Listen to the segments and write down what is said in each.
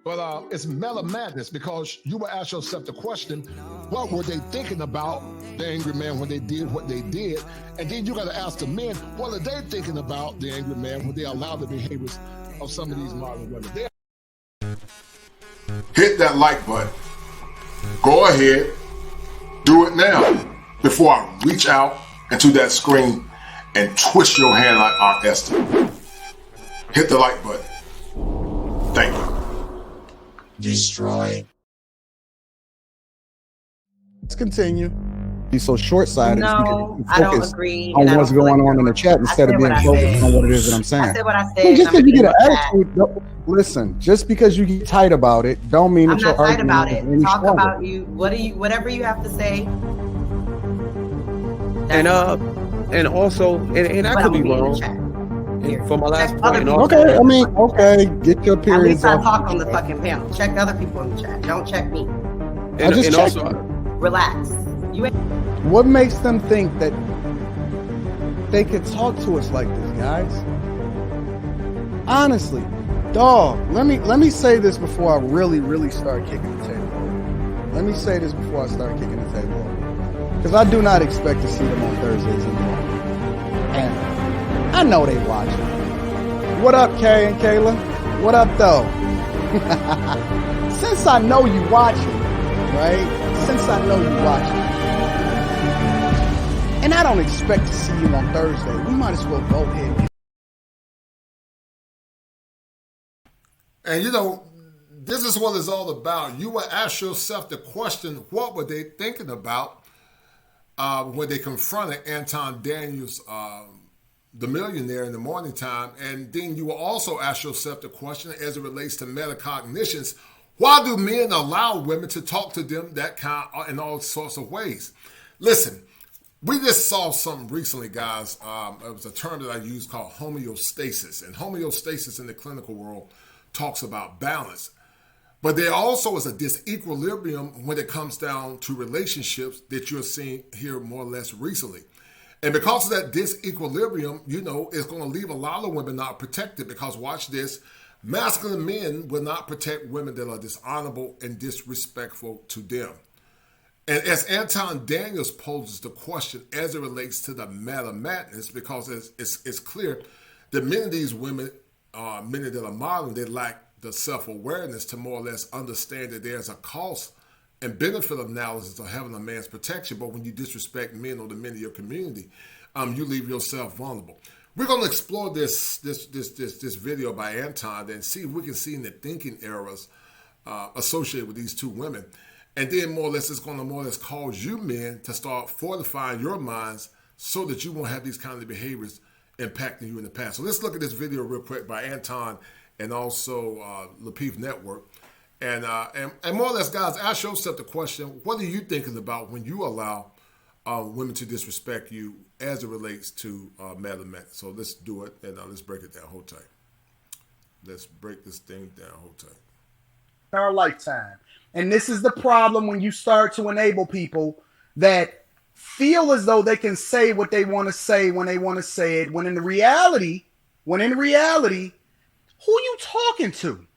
But it's mellow madness, because you will ask yourself the question, what were they thinking about, the angry man, when they did what they did? And then you got to ask the men, what are they thinking about, the angry man, when they allow the behaviors of some of these modern women? Hit that like button. Go ahead. Do it now before I reach out into that screen and twist your hand like Aunt Esther. Hit the like button. Thank you. Destroy. Let's continue. He's so short-sighted. No, I don't agree. On what's going on in the chat instead of being focused on what it is that I'm saying. I said what I said. Just because you get an attitude, listen. Just because you get tight about it, don't mean I'm that not your tight about argument it. Talk stronger. about you. Whatever you have to say. And also, and I could be wrong. And for my last point, Okay, I mean, okay, get your At least periods I off. talk on the fucking panel. Check other people in the chat. Don't check me. I just and checked. also, Relax. You ain't. What makes them think that they could talk to us like this, guys? Honestly, dog. Let me say this before I really start kicking the table over. Let me say this before I start kicking the table over, because I do not expect to see them on Thursdays in the morning. And I know they watching. What up, Kay and Kayla? What up, though? Since I know you watching, right? Since I know you watching, and I don't expect to see you on Thursday, we might as well go ahead. And you know, this is what it's all about. You will ask yourself the question, what were they thinking about when they confronted Anton Daniels, the millionaire, in the morning time? And then you will also ask yourself the question as it relates to metacognitions, why do men allow women to talk to them that kind in all sorts of ways? Listen, we just saw something recently, guys. It was a term that I used called homeostasis. And homeostasis in the clinical world talks about balance. But there also is a disequilibrium when it comes down to relationships that you're seeing here more or less recently. And because of that disequilibrium, you know, it's going to leave a lot of women not protected, because watch this, masculine men will not protect women that are dishonorable and disrespectful to them. And as Anton Daniels poses the question as it relates to the matter madness, because it's clear that many of these women, many that are modern, they lack the self-awareness to more or less understand that there's a cost and benefit analysis of having a man's protection. But when you disrespect men or the men of your community, you leave yourself vulnerable. We're going to explore this video by Anton and see if we can see in the thinking errors associated with these two women. And then more or less, it's going to more or less cause you men to start fortifying your minds so that you won't have these kind of behaviors impacting you in the past. So let's look at this video real quick by Anton and also Lapeef Network. And more or less, guys, ask yourself the question, what are you thinking about when you allow women to disrespect you as it relates to Madam Men? So let's do it, and let's break it down. Hold tight. Let's break this thing down. Hold tight. Our lifetime. And this is the problem when you start to enable people that feel as though they can say what they want to say when they want to say it, when in reality, who you talking to?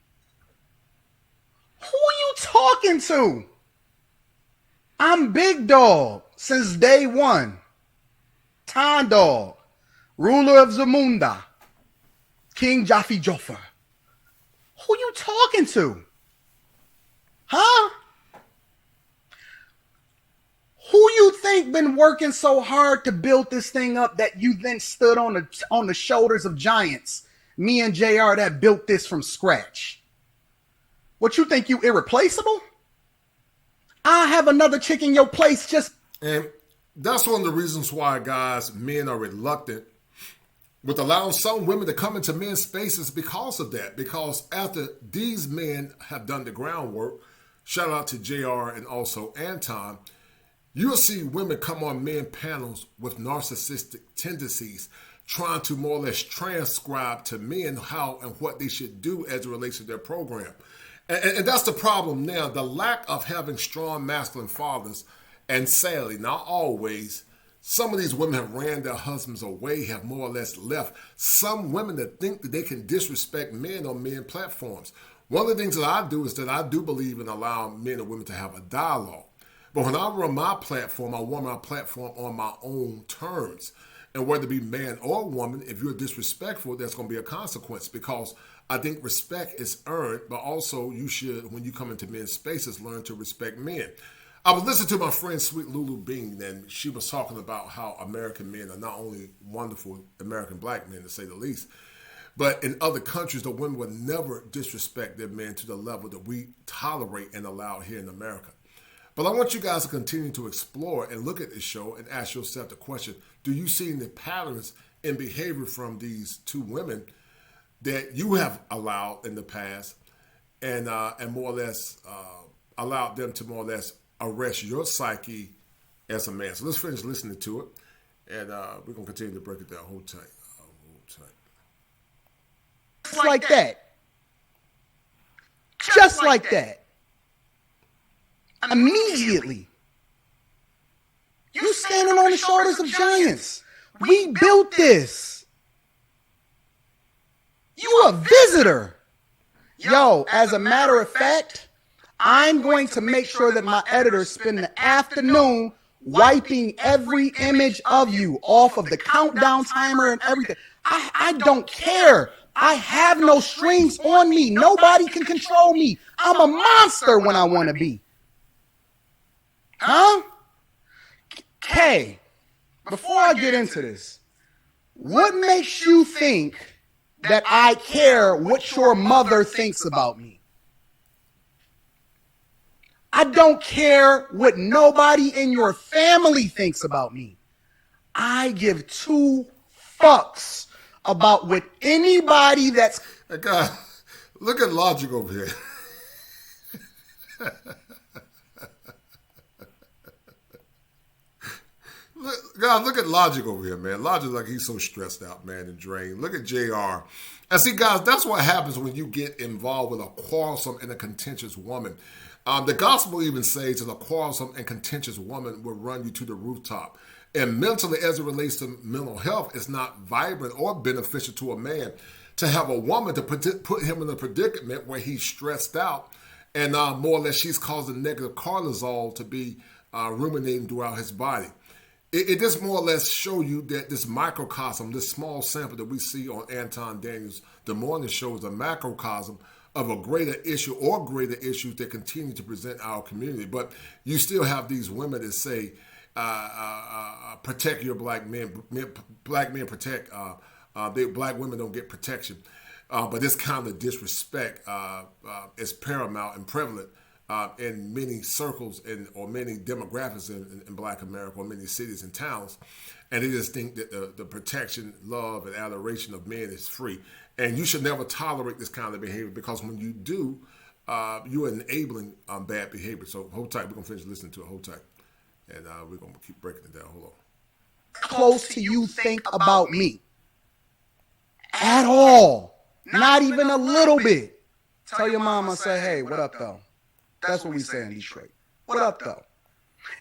Who you talking to? I'm Big Dog since day one. Time Dog, ruler of Zamunda, King Jaffe Joffer. Who you talking to? Huh? Who you think been working so hard to build this thing up that you then stood on the shoulders of giants? Me and JR that built this from scratch. What you think, you irreplaceable? I have another chick in your place just... And that's one of the reasons why, guys, men are reluctant with allowing some women to come into men's spaces because of that. Because after these men have done the groundwork, shout out to JR and also Anton, you'll see women come on men panels with narcissistic tendencies, trying to more or less transcribe to men how and what they should do as it relates to their program. And that's the problem now, the lack of having strong masculine fathers. And sadly, not always, some of these women have ran their husbands away, have more or less left. Some women that think that they can disrespect men on men platforms. One of the things that I do is that I do believe in allowing men and women to have a dialogue. But when I run my platform, I run my platform on my own terms. And whether it be man or woman, if you're disrespectful, there's going to be a consequence, because I think respect is earned, but also you should, when you come into men's spaces, learn to respect men. I was listening to my friend Sweet Lulu Bean, and she was talking about how American men are not only wonderful American black men, to say the least, but in other countries, the women would never disrespect their men to the level that we tolerate and allow here in America. But I want you guys to continue to explore and look at this show and ask yourself the question, do you see the patterns in behavior from these two women that you have allowed in the past and more or less allowed them to more or less arrest your psyche as a man? So let's finish listening to it, and we're going to continue to break it down. Hold tight. Just like that. Just like that. Immediately. You standing on the shoulders of giants. We built this. You a visitor. Yo, as a matter of fact, I'm going to make sure that my editors spend the afternoon wiping every image of you off of the countdown timer and everything. I don't care. I have no strings on me. Nobody can control me. I'm a monster when I want to be. Huh? Kay, before I get into this, what makes you think that I care what your mother thinks about me? I don't care what nobody in your family thinks about me. I give two fucks about what anybody that's... Hey, God, look at Logic over here. Look at Logic over here, man. Logic, like, he's so stressed out, man, and drained. Look at JR. And see, guys, that's what happens when you get involved with a quarrelsome and a contentious woman. The gospel even says that a quarrelsome and contentious woman will run you to the rooftop. And mentally, as it relates to mental health, it's not vibrant or beneficial to a man to have a woman to put him in a predicament where he's stressed out and more or less she's causing negative cortisol to be ruminating throughout his body. It just more or less show you that this microcosm, this small sample that we see on Anton Daniels, The Morning Show, is a macrocosm of a greater issue or greater issues that continue to present our community. But you still have these women that say, protect your black men. Black men protect. Black women don't get protection. But this kind of disrespect is paramount and prevalent in many circles or many demographics in Black America or many cities and towns. And they just think that the protection, love, and adoration of men is free. And you should never tolerate this kind of behavior, because when you do, you're enabling bad behavior. So hold tight. We're going to finish listening to it. Hold tight. And we're going to keep breaking it down. Hold on. Close to you think about me. At all. Not even a little bit. Tell your mama, say, hey, what up, though? That's what we say in Detroit. What up, though?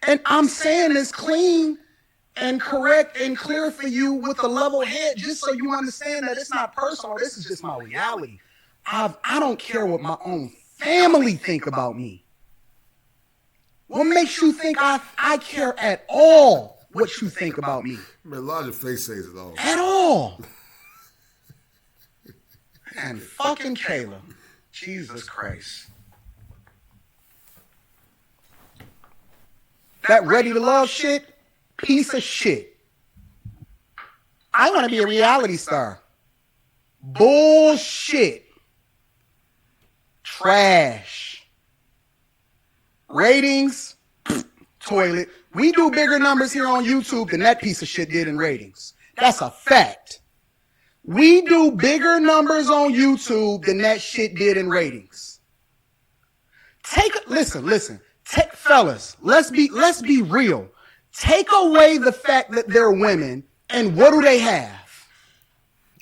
And I'm saying this clean and correct and clear for you with a level head, just so you understand that it's not personal. This is just my reality. I don't care what my own family think about me. What makes you think I care at all what you think about me? Man, Elijah face says it all. At all. And fucking Kayla. Jesus Christ. That ready to love shit, piece of shit. I want to be a reality star. Bullshit. Trash. Ratings, toilet. We do bigger numbers here on YouTube than that piece of shit did in ratings. That's a fact. We do bigger numbers on YouTube than that shit did in ratings. Listen. Fellas, let's be real. Take away the fact that they're women, and what do they have?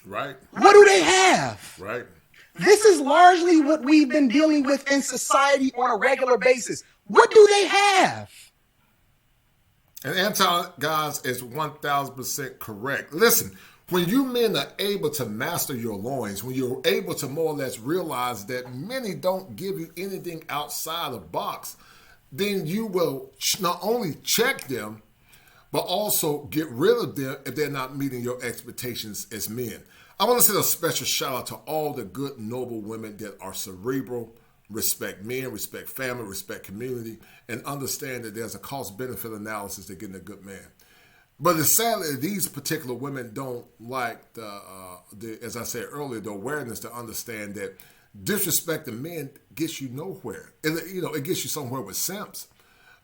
Right. What do they have? Right. This is largely what we've been dealing with in society on a regular basis. What do they have? And Anton, guys, is 1,000% correct. Listen, When you men are able to master your loins, when you're able to more or less realize that many don't give you anything outside of box, then you will not only check them, but also get rid of them if they're not meeting your expectations as men. I want to send a special shout out to all the good, noble women that are cerebral, respect men, respect family, respect community, and understand that there's a cost-benefit analysis to getting a good man. But it's sad that these particular women don't like the, as I said earlier, the awareness to understand that disrespecting men gets you nowhere. It gets you somewhere with simps.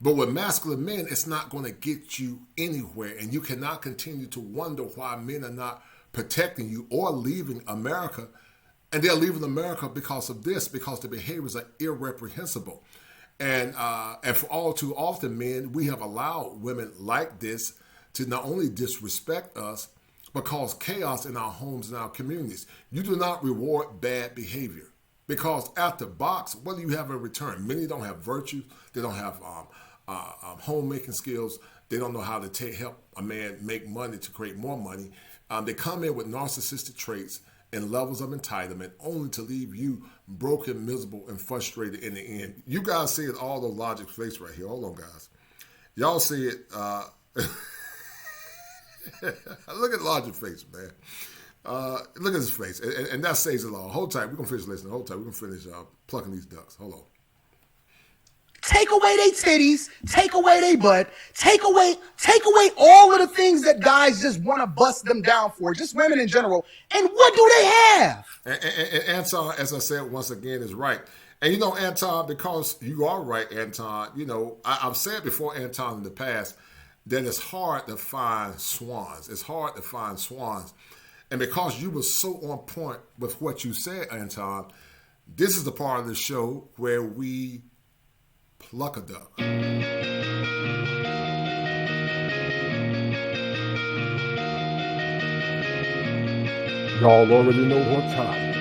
But with masculine men, it's not going to get you anywhere. And you cannot continue to wonder why men are not protecting you or leaving America. And they're leaving America because of this, because the behaviors are irreprehensible. And for all too often, men, we have allowed women like this to not only disrespect us, but cause chaos in our homes and our communities. You do not reward bad behavior, because after box, what do you have in return? Many don't have virtue. They don't have homemaking skills. They don't know how to help a man make money to create more money. They come in with narcissistic traits and levels of entitlement, only to leave you broken, miserable, and frustrated in the end. You guys see it, all the logic face right here. Hold on, guys. Y'all see it. Look at Logic face, man. Look at his face. And that says it all. Hold tight. We're going to finish listening. Hold tight. We're going to finish plucking these ducks. Hold on. Take away their titties, take away their butt, take away all of the things that guys just want to bust them down for, just women in general. And what do they have? And Anton, as I said once again, is right. And Anton, because you are right, Anton, I've said before, Anton, in the past, that it's hard to find swans. It's hard to find swans. And because you were so on point with what you said, Anton, this is the part of the show where we pluck a duck. Y'all already know what time.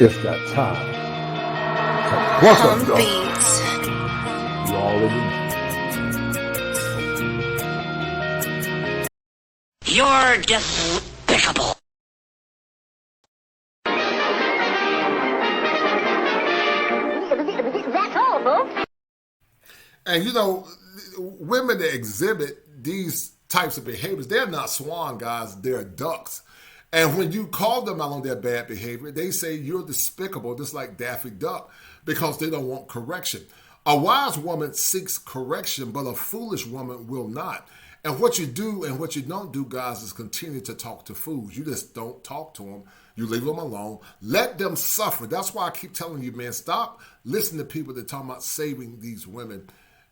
It's that time to pluck a duck. You already know. You're despicable. That's all, folks. And women that exhibit these types of behaviors, they're not swan guys, they're ducks. And when you call them out on their bad behavior, they say you're despicable, just like Daffy Duck, because they don't want correction. A wise woman seeks correction, but a foolish woman will not. And what you do and what you don't do, guys, is continue to talk to fools. You just don't talk to them. You leave them alone. Let them suffer. That's why I keep telling you, man, stop listening to people that talk about saving these women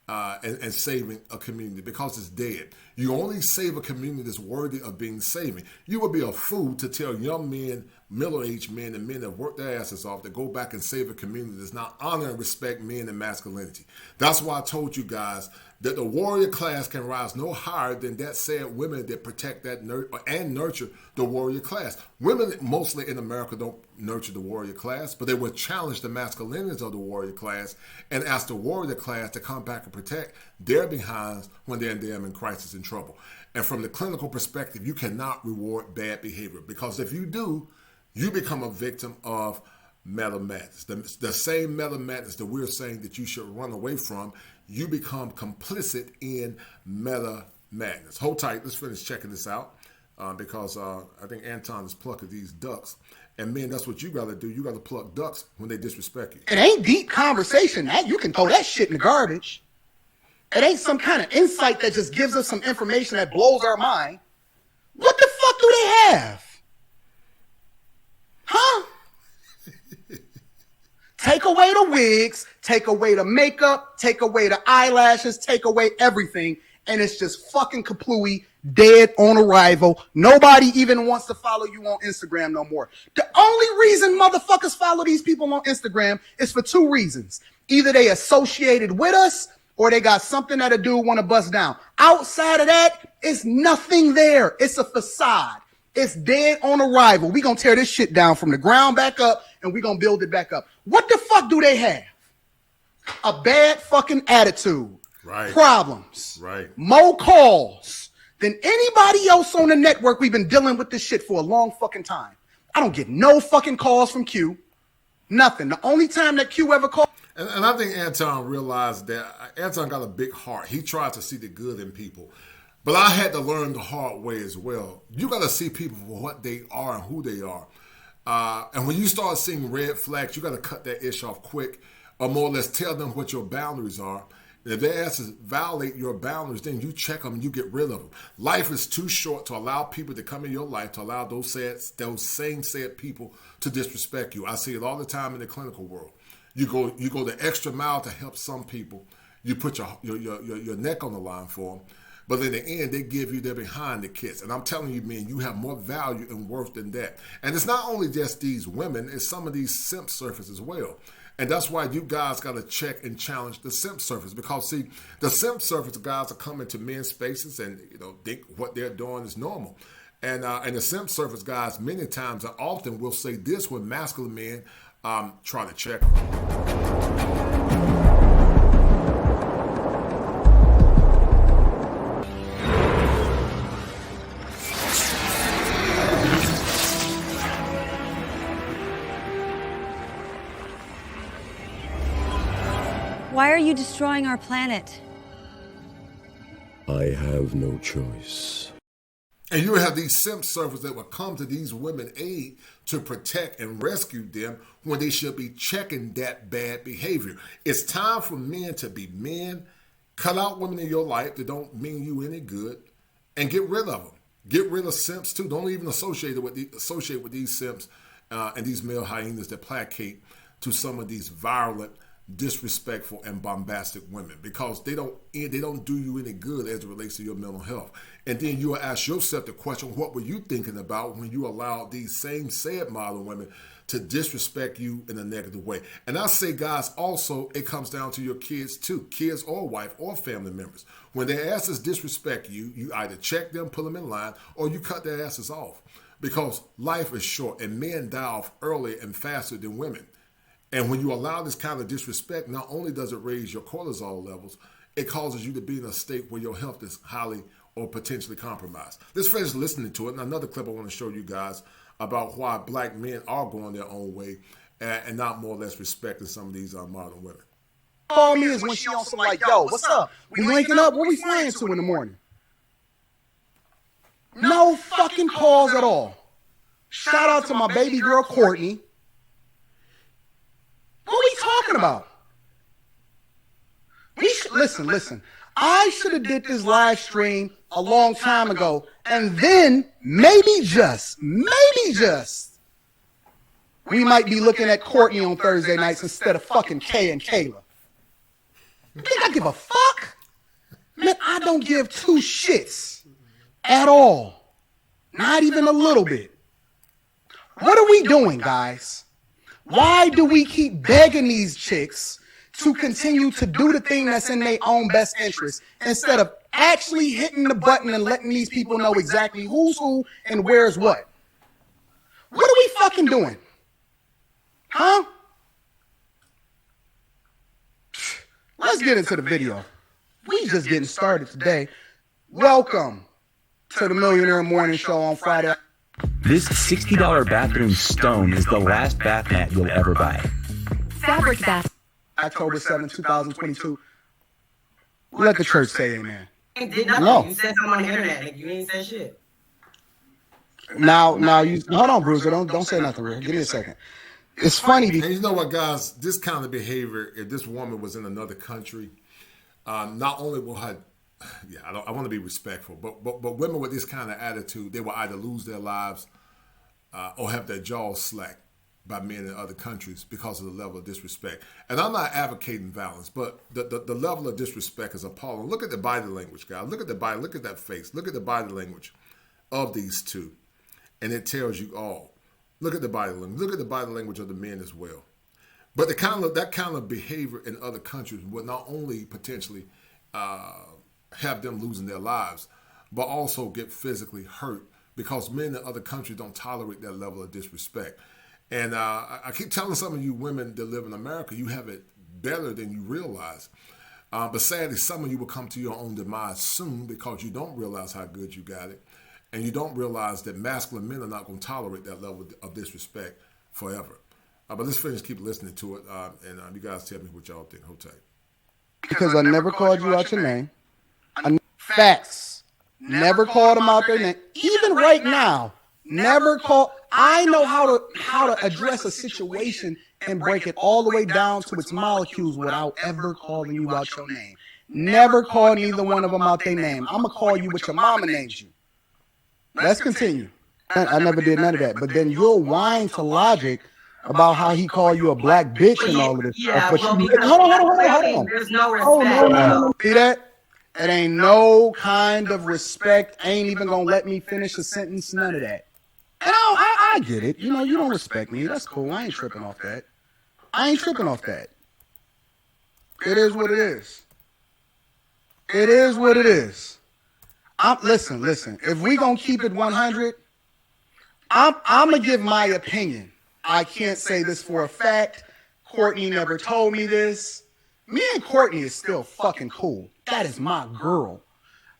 and saving a community, because it's dead. You only save a community that's worthy of being saved. You would be a fool to tell young men, middle-aged men, and men that work their asses off to go back and save a community that's not honor and respect men and masculinity. That's why I told you guys that the warrior class can rise no higher than that said women that protect that and nurture the warrior class. Women mostly in America don't nurture the warrior class, but they will challenge the masculinities of the warrior class and ask the warrior class to come back and protect their behinds when they're in damn crisis and trouble. And from the clinical perspective, you cannot reward bad behavior, because if you do, you become a victim of meta madness. The same meta madness that we're saying that you should run away from, you become complicit in meta madness. Hold tight. Let's finish checking this out because I think Anton is plucking these ducks. And man, that's what you got to do. You got to pluck ducks when they disrespect you. It ain't deep conversation. You can throw that shit in the garbage. It ain't some kind of insight that just gives us some information that blows our mind. What the fuck do they have? Huh? Take away the wigs, take away the makeup, take away the eyelashes, take away everything, and it's just fucking kaplooey, dead on arrival. Nobody even wants to follow you on Instagram no more. The only reason motherfuckers follow these people on Instagram is for two reasons. Either they associated with us or they got something that a dude want to bust down. Outside of that, it's nothing there. It's a facade. It's dead on arrival. We gonna tear this shit down from the ground back up and we gonna build it back up. What the fuck do they have? A bad fucking attitude. Right. Problems. Right. More calls. than anybody else on the network. We've been dealing with this shit for a long fucking time. I don't get no fucking calls from Q. Nothing. The only time that Q ever called. And I think Anton realized that Anton got a big heart. He tried to see the good in people. But I had to learn the hard way as well. You got to see people for what they are and who they are. And when you start seeing red flags, you got to cut that ish off quick, or more or less tell them what your boundaries are. And if they ask to violate your boundaries, then you check them and you get rid of them. Life is too short to allow people to come in your life, to allow those same said people to disrespect you. I see it all the time in the clinical world. You go the extra mile to help some people. You put your neck on the line for them. But in the end, they give you their behind the kiss. And I'm telling you, man, you have more value and worth than that. And it's not only just these women, it's some of these simp surfers as well. And that's why you guys got to check and challenge the simp surfers. Because, see, the simp surfers guys are coming to men's spaces and, think what they're doing is normal. And the simp surfers guys many times and often will say this when masculine men try to check them. Why are you destroying our planet? I have no choice. And you have these simp surfers that will come to these women aid to protect and rescue them when they should be checking that bad behavior. It's time for men to be men, cut out women in your life that don't mean you any good, and get rid of them. Get rid of simps too. Don't even associate with these simps and these male hyenas that placate to some of these violent, disrespectful and bombastic women, because they don't do you any good as it relates to your mental health. And then you will ask yourself the question, what were you thinking about when you allowed these same said modern women to disrespect you in a negative way? And I say, guys, also it comes down to your kids too, kids or wife or family members. When their asses disrespect you, you either check them, pull them in line, or you cut their asses off, because life is short and men die off earlier and faster than women. And when you allow this kind of disrespect, not only does it raise your cortisol levels, it causes you to be in a state where your health is highly or potentially compromised. This friend is listening to it. And another clip I want to show you guys about why black men are going their own way and not more or less respecting some of these modern women. Call me is when she on some like, yo, what's up? We linking up? What we flying to in the morning? No fucking calls at all. Shout out to my baby girl, Courtney. What are we talking about? Listen. I should have did this live stream a long time ago, and then maybe just, we might be looking at Courtney on Thursday nights instead of fucking Kay and Kayla. You think I give a fuck? Man, I don't give two shits at all. Not even a little bit. What are we doing, guys? Why do we keep begging these chicks to continue to do the thing that's in their own best interest instead of actually hitting the button and letting these people know exactly who's who and where's what? What are we fucking doing? Huh? Let's get into the video. We just getting started today. Welcome to the Millionaire Morning Show on Friday. This $60 bathroom stone is the last bath mat you'll ever buy. Fabric bath. October 7, 2022. Let the church say amen. You did nothing. No. You said something on the internet. You ain't said shit. Now you hold on, Bruiser. Don't say nothing, real. Give me a second. It's funny because And you know what, guys? This kind of behavior, if this woman was in another country, not only will her, I want to be respectful, but women with this kind of attitude, they will either lose their lives or have their jaws slacked by men in other countries because of the level of disrespect. And I'm not advocating violence, but the level of disrespect is appalling. Look at the body language, guys. Look at the body. Look at that face. Look at the body language of these two, and it tells you all. Look at the body language. Look at the body language of the men as well. But that kind of behavior in other countries would not only potentially have them losing their lives, but also get physically hurt because men in other countries don't tolerate that level of disrespect. And I keep telling some of you women that live in America, you have it better than you realize. But sadly, some of you will come to your own demise soon because you don't realize how good you got it. And you don't realize that masculine men are not going to tolerate that level of disrespect forever. But let's finish, keep listening to it. And you guys tell me what y'all think. Hold tight. Because I never called you out your name. Facts. Never called them out their name. Even right now, never call. I know how to address a situation and break it all the way down to its molecules without ever calling you out your name. Never call neither one of them out their name. I'm going to call you what your mama named you. Let's continue. I never did none of that. But then you'll whine to Logic about how he called you a black bitch and all of this stuff. But hold on. There's no respect. No. See that? It ain't no kind of respect. Ain't even gonna let me finish a sentence. None of that. And I get it. You know, you don't respect me. That's cool. I ain't tripping off that. It is what it is. It is what it is. Listen. If we gonna keep it 100, I'm gonna give my opinion. I can't say this for a fact. Courtney never told me this. Me and Courtney is still fucking cool. That is my girl.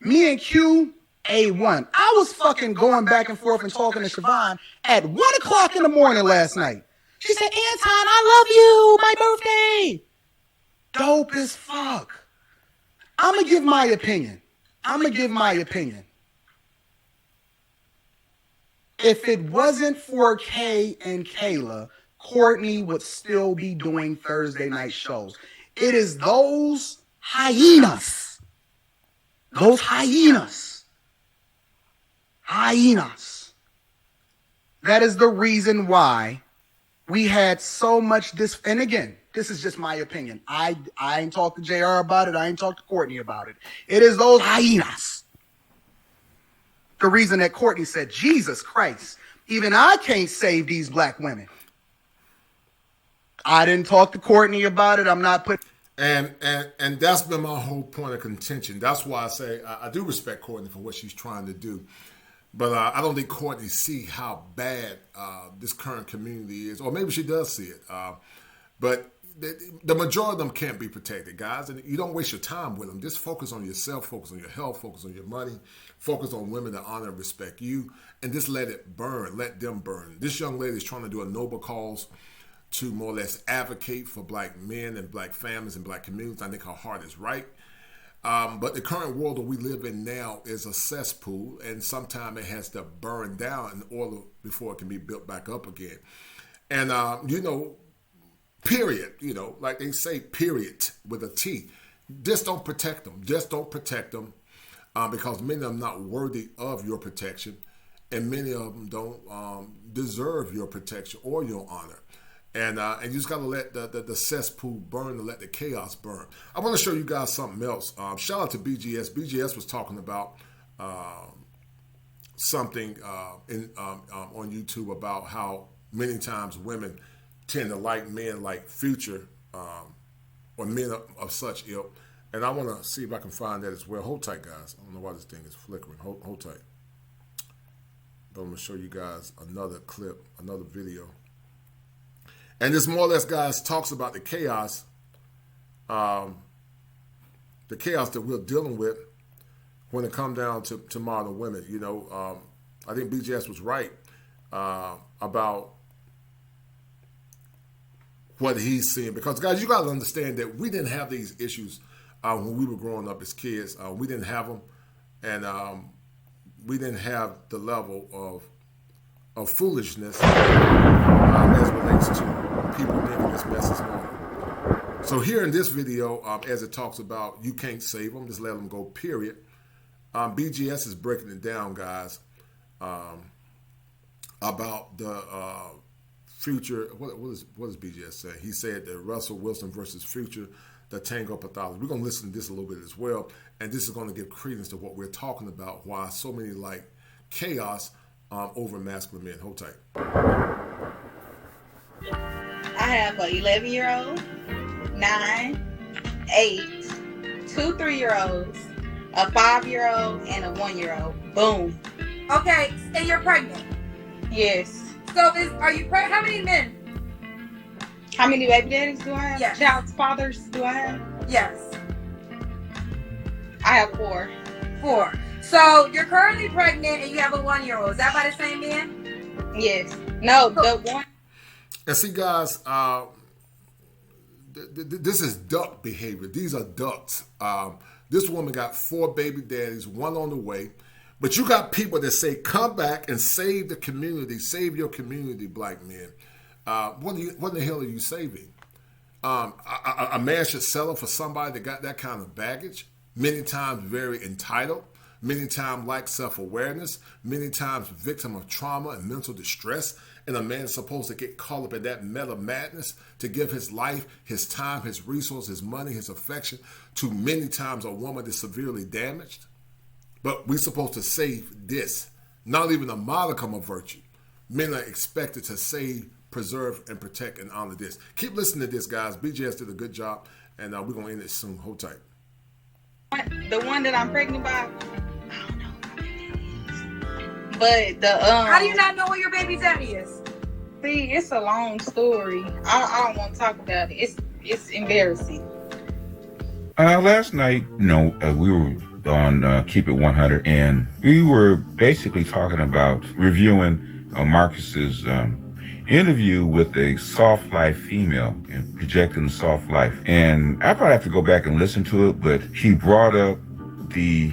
Me and Q, A1. I was fucking going back and forth and talking to Siobhan at 1 o'clock in the morning last night. She said, Anton, I love you. My birthday. Dope as fuck. I'm going to give my opinion. If it wasn't for Kay and Kayla, Courtney would still be doing Thursday night shows. It is those hyenas. That is the reason why we had so much and again, this is just my opinion. I ain't talked to JR about it. I ain't talked to Courtney about it. It is those hyenas. The reason that Courtney said, Jesus Christ, even I can't save these black women. I didn't talk to Courtney about it. I'm not putting... And that's been my whole point of contention. That's why I say I do respect Courtney for what she's trying to do. But I don't think Courtney see how bad this current community is. Or maybe she does see it. But the majority of them can't be protected, guys. And you don't waste your time with them. Just focus on yourself, focus on your health, focus on your money, focus on women that honor and respect you, and just let it burn. Let them burn. This young lady is trying to do a noble cause to more or less advocate for black men and black families and black communities. I think her heart is right. But the current world that we live in now is a cesspool, and sometimes it has to burn down in order before it can be built back up again. And, period, like they say, period, with a T. Just don't protect them. Because many of them are not worthy of your protection, and many of them don't deserve your protection or your honor. And you just got to let the cesspool burn and let the chaos burn. I want to show you guys something else. Shout out to BGS. BGS was talking about something on YouTube about how many times women tend to like men like Future or men of such ilk. And I want to see if I can find that as well. Hold tight, guys. I don't know why this thing is flickering. Hold tight. But I'm going to show you guys another clip, another video. And this more or less, guys, talks about the chaos that we're dealing with when it comes down to modern women. I think BGS was right about what he's seeing. Because, guys, you got to understand that we didn't have these issues when we were growing up as kids. We didn't have them. And we didn't have the level of foolishness as relates to people making this message known. So here in this video, as it talks about you can't save them, just let them go, period. BGS is breaking it down, guys, about the Future. What is BGS saying? He said that Russell Wilson versus Future, the Tango Pathology. We're going to listen to this a little bit as well, and this is going to give credence to what we're talking about, why so many like chaos over masculine men. Hold tight. I have an 11-year-old, 9, 8, 2 3-year-olds, a 5-year-old, and a 1-year-old. Boom. Okay, and you're pregnant? Yes. So are you pregnant? How many men? How many baby daddies do I have? Yes. Child's fathers do I have? Yes. I have 4. 4. So you're currently pregnant and you have a 1-year-old. Is that by the same man? Yes. No, the one. And see, guys, this is duck behavior. These are ducks. This woman got 4 baby daddies, 1 on the way. But you got people that say, come back and save the community, save your community, black men. What in the hell are you saving? A man should settle for somebody that got that kind of baggage, many times very entitled, many times lack self-awareness, many times victim of trauma and mental distress. And a man is supposed to get caught up in that meta madness to give his life, his time, his resources, his money, his affection to many times a woman that's severely damaged. But we're supposed to save this, not even a modicum of virtue. Men are expected to save, preserve, and protect and honor this. Keep listening to this, guys. BJS did a good job, and we're going to end it soon. Hold tight. The one that I'm pregnant by, I don't know what it is. But the How do you not know what your baby daddy is? See, it's a long story. I don't want to talk about it. It's embarrassing. Last night, we were on Keep It 100, and we were basically talking about reviewing Marcus's interview with a soft life female and projecting the soft life. And I probably have to go back and listen to it, but he brought up the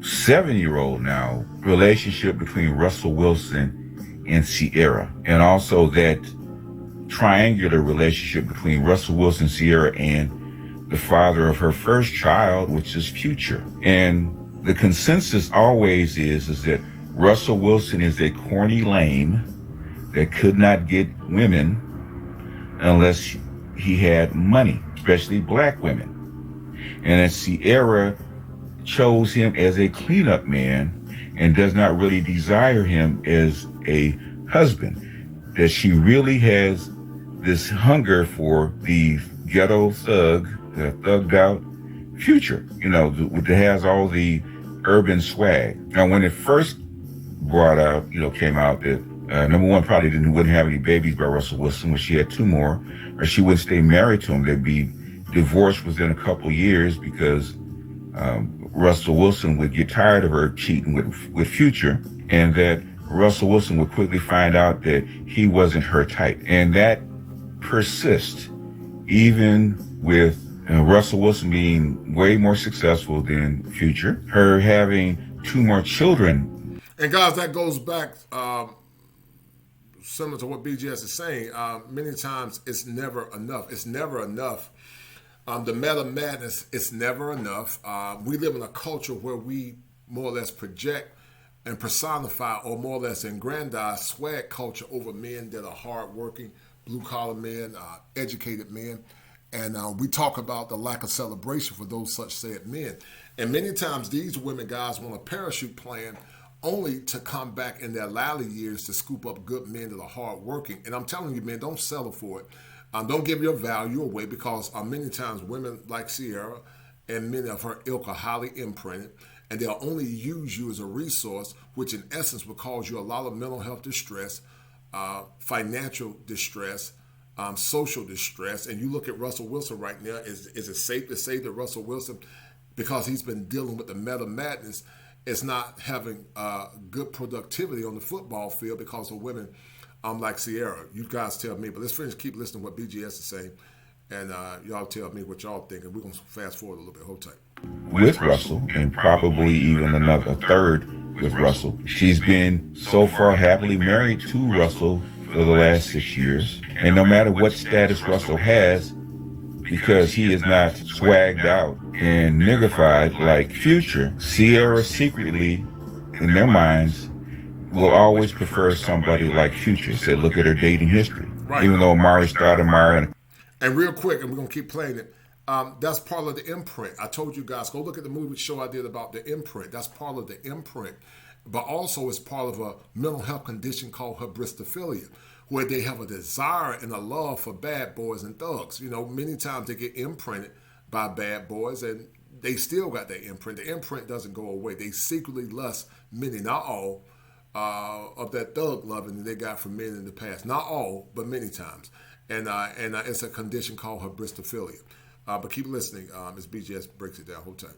7-year-old now relationship between Russell Wilson and Sierra, and also that triangular relationship between Russell Wilson, Sierra, and the father of her first child, which is Future. And the consensus always is that Russell Wilson is a corny lame that could not get women unless he had money, especially black women. And that Sierra chose him as a cleanup man and does not really desire him as a husband. That she really has this hunger for the ghetto thug, the thugged out Future, that has all the urban swag. Now, when it first came out that number one, probably wouldn't have any babies by Russell Wilson. When she had 2 more, or she wouldn't stay married to him. They'd be divorced within a couple years because Russell Wilson would get tired of her cheating with Future, and that Russell Wilson would quickly find out that he wasn't her type. And that persists even with Russell Wilson being way more successful than Future, her having 2 more children. And guys, that goes back similar to what BGS is saying. Many times it's never enough. It's never enough. The meta madness is never enough. We live in a culture where we more or less project and personify, or more or less aggrandize swag culture over men that are hardworking, blue-collar men, educated men. And we talk about the lack of celebration for those such said men. And many times these women, guys, want a parachute plan only to come back in their latter years to scoop up good men that are hardworking. And I'm telling you, man, don't settle for it. Don't give your value away, because many times women like Sierra and many of her ilk are highly imprinted, and they'll only use you as a resource, which in essence will cause you a lot of mental health distress, financial distress, social distress. And you look at Russell Wilson right now, is it safe to say that Russell Wilson, because he's been dealing with the meta madness, is not having good productivity on the football field because of women like Sierra? You guys tell me, but let's keep listening to what BGS is saying, and y'all tell me what y'all think, and we're going to fast forward a little bit. Hold tight. With Russell, and probably even a third with Russell. She's been so far happily married to Russell for the last 6 years, and no matter what status Russell has, because he is not swagged out and niggified like Future, Sierra secretly, in their minds, will always prefer somebody like Future. So look at her dating history. Right. Even though Amari Stoudemire. And real quick, and we're going to keep playing it, that's part of the imprint. I told you guys, go look at the movie show I did about the imprint. That's part of the imprint. But also it's part of a mental health condition called hybristophilia, where they have a desire and a love for bad boys and thugs. Many times they get imprinted by bad boys, and they still got that imprint. The imprint doesn't go away. They secretly lust, many, not all, of that thug loving that they got from men in the past. Not all, but many times. And it's a condition called hybristophilia. But keep listening as BGS breaks it down. Hold tight.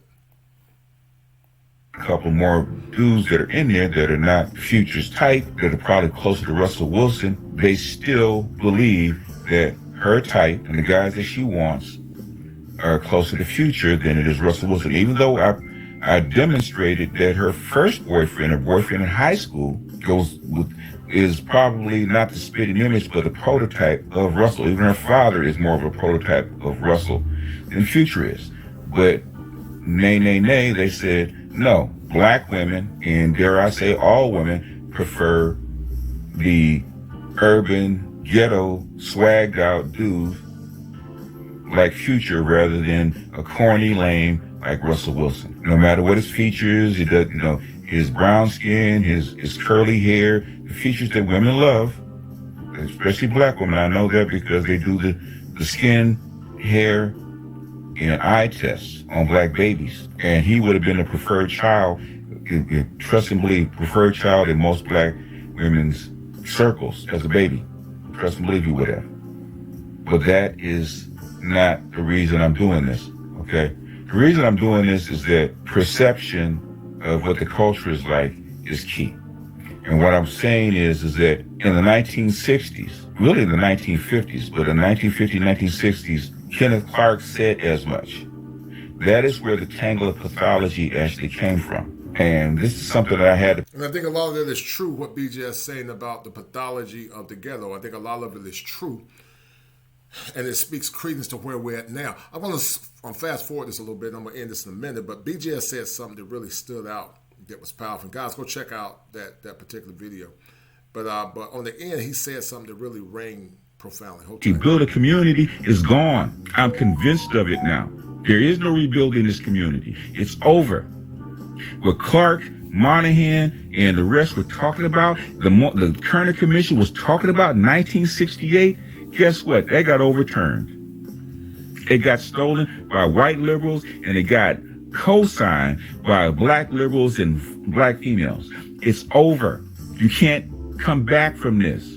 a couple more dudes that are in there that are not Future's type, that are probably closer to Russell Wilson. They still believe that her type and the guys that she wants are closer to Future than it is Russell Wilson. Even though I demonstrated that her first boyfriend, her boyfriend in high school, is probably not the spitting image, but a prototype of Russell. Even her father is more of a prototype of Russell than Future is. But nay, they said, no, black women, and dare I say all women, prefer the urban, ghetto, swagged out dude like Future rather than a corny lame like Russell Wilson. No matter what his features, he does, his brown skin, his curly hair, the features that women love, especially black women. I know that because they do the skin, hair, and eye tests on black babies. And he would have been a preferred child, trust and believe, preferred child in most black women's circles as a baby. Trust and believe he would have. But that is not the reason I'm doing this, okay? The reason I'm doing this is that perception of what the culture is like is key. And what I'm saying is that in the 1960s, really in the 1950s, but in the 1950s, 1960s, Kenneth Clark said as much. That is where the tangle of pathology actually came from. And this is something that I had to... And I think a lot of that is true, what BJ is saying about the pathology of the ghetto. I think a lot of it is true. And it speaks credence to where we're at now. I want to fast forward this a little bit. I'm going to end this in a minute. But BJ has said something that really stood out that was powerful. Guys, go check out that particular video. But on the end, he said something that really rang profoundly. To build a community is gone. I'm convinced of it now. There is no rebuilding this community. It's over. What Clark, Monahan, and the rest were talking about, the Kerner Commission was talking about in 1968, guess what? They got overturned. It got stolen by white liberals, and it got co-signed by black liberals and black females. It's over. You can't come back from this.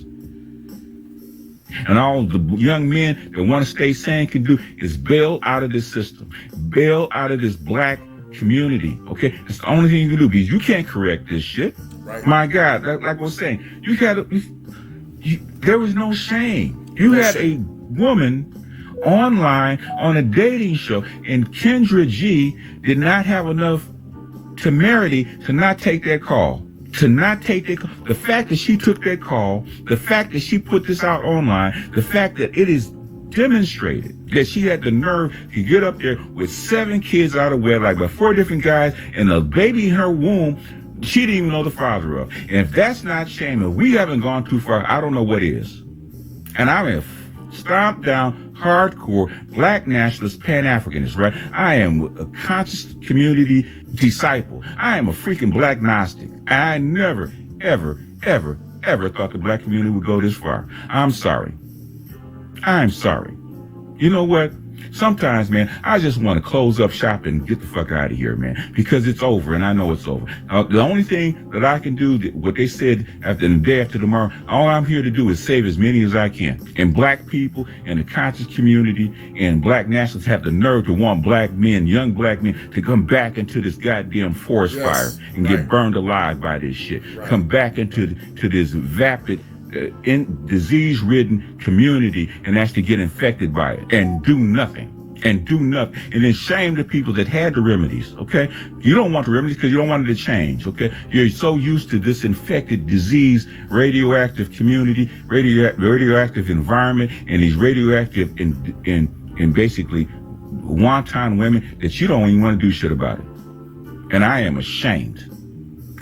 And all the young men that want to stay sane can do is bail out of this system, bail out of this black community, okay? That's the only thing you can do, because you can't correct this shit. Right. My God, like I was saying, there was no shame. You had a woman online on a dating show, and Kendra G did not have enough temerity to not take that call. The fact that she took that call, the fact that she put this out online, the fact that it is demonstrated that she had the nerve to get up there with 7 kids out of wedlock by 4 different guys and a baby in her womb she didn't even know the father of. And if that's not shame, if we haven't gone too far, I don't know what is. And I'm a stomped down, hardcore, black nationalist, Pan-Africanist, right? I am a conscious community disciple. I am a freaking black Gnostic. I never, ever, ever, ever thought the black community would go this far. I'm sorry. You know what? Sometimes, man, I just want to close up shop and get the fuck out of here, man, because it's over, and I know it's over. The only thing that I can do, what they said after the day after tomorrow, all I'm here to do is save as many as I can. And black people and the conscious community and black nationalists have the nerve to want black men, young black men, to come back into this goddamn forest fire and get burned alive by this shit. Come back into this vapid, disease-ridden community and actually get infected by it and do nothing. And then shame the people that had the remedies, okay? You don't want the remedies because you don't want it to change, okay? You're so used to this infected, disease, radioactive community, radioactive environment, and these radioactive and basically wanton women that you don't even want to do shit about it. And I am ashamed.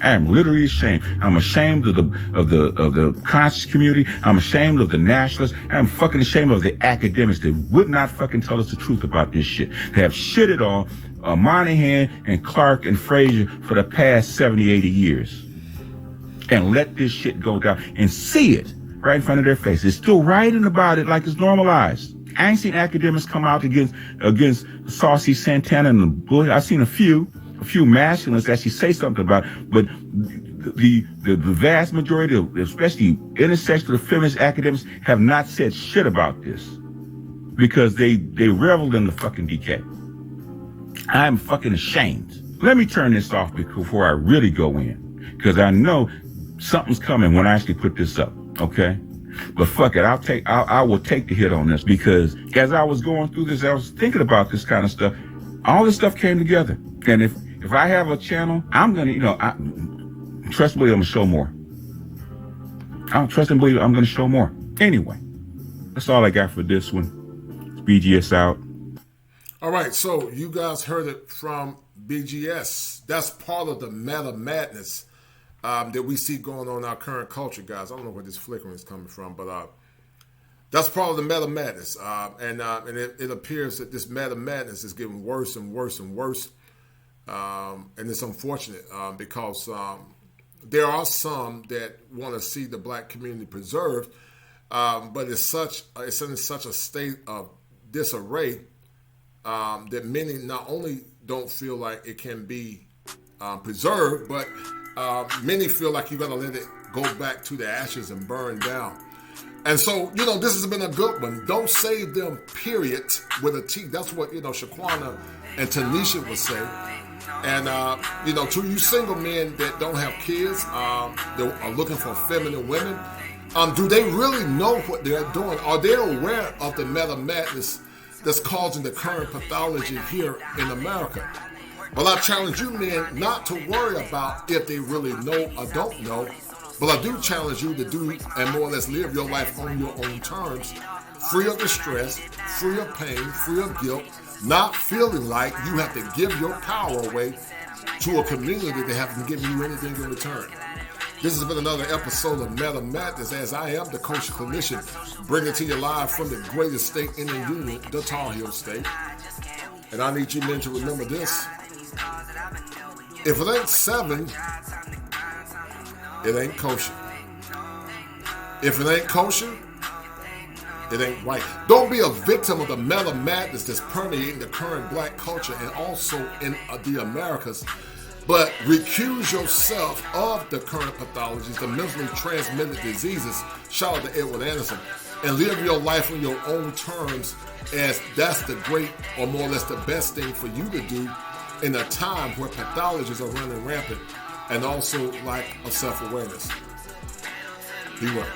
I am literally ashamed. I'm ashamed of the conscious community. I'm ashamed of the nationalists. I'm fucking ashamed of the academics that would not fucking tell us the truth about this shit. They have shitted on Monahan and Clark and Frazier for the past 70, 80 years. And let this shit go down and see it right in front of their face. They're still writing about it like it's normalized. I ain't seen academics come out against Saucy Santana and the Bush. I've seen a few masculines actually say something about it, but the vast majority of, especially intersectional feminist academics, have not said shit about this because they reveled in the fucking decay. I'm fucking ashamed. let me turn this off before I really go in, because I know something's coming when I actually put this up. Okay, but fuck it, I will take the hit on this, because as I was going through this, I was thinking about this kind of stuff. All this stuff came together, and if I have a channel, I'm gonna, trust and believe I'm gonna show more. I trust and believe I'm gonna show more. Anyway, that's all I got for this one. It's BGS out. All right, so you guys heard it from BGS. That's part of the meta madness that we see going on in our current culture, guys. I don't know where this flickering is coming from, but that's part of the meta madness. And it appears that this meta madness is getting worse and worse and worse. And it's unfortunate because there are some that want to see the black community preserved, but it's in such a state of disarray that many not only don't feel like it can be preserved, but many feel like you're going to let it go back to the ashes and burn down. And so, this has been a good one. Don't save them, period, with a T. That's what, Shaquana and Tanisha would say. And, to you single men that don't have kids, that are looking for feminine women, do they really know what they're doing? Are they aware of the meta madness that's causing the current pathology here in America? Well, I challenge you men not to worry about if they really know or don't know, but I do challenge you to do and more or less live your life on your own terms, free of distress, free of pain, free of guilt, not feeling like you have to give your power away to a community that hasn't given you anything in return. This has been another episode of Meta Madness, as I am the coach clinician, bringing to you live from the greatest state in the union, the Tar Heel State. And I need you men to remember this. If it ain't 7, it ain't kosher. If it ain't kosher, it ain't right. Don't be a victim of the meta madness that's permeating the current black culture and also in the Americas. But recuse yourself of the current pathologies, the mentally transmitted diseases, shout out to Edward Anderson, and live your life on your own terms, as that's the great, or more or less the best thing for you to do in a time where pathologies are running rampant, and also lack of self-awareness. Be well.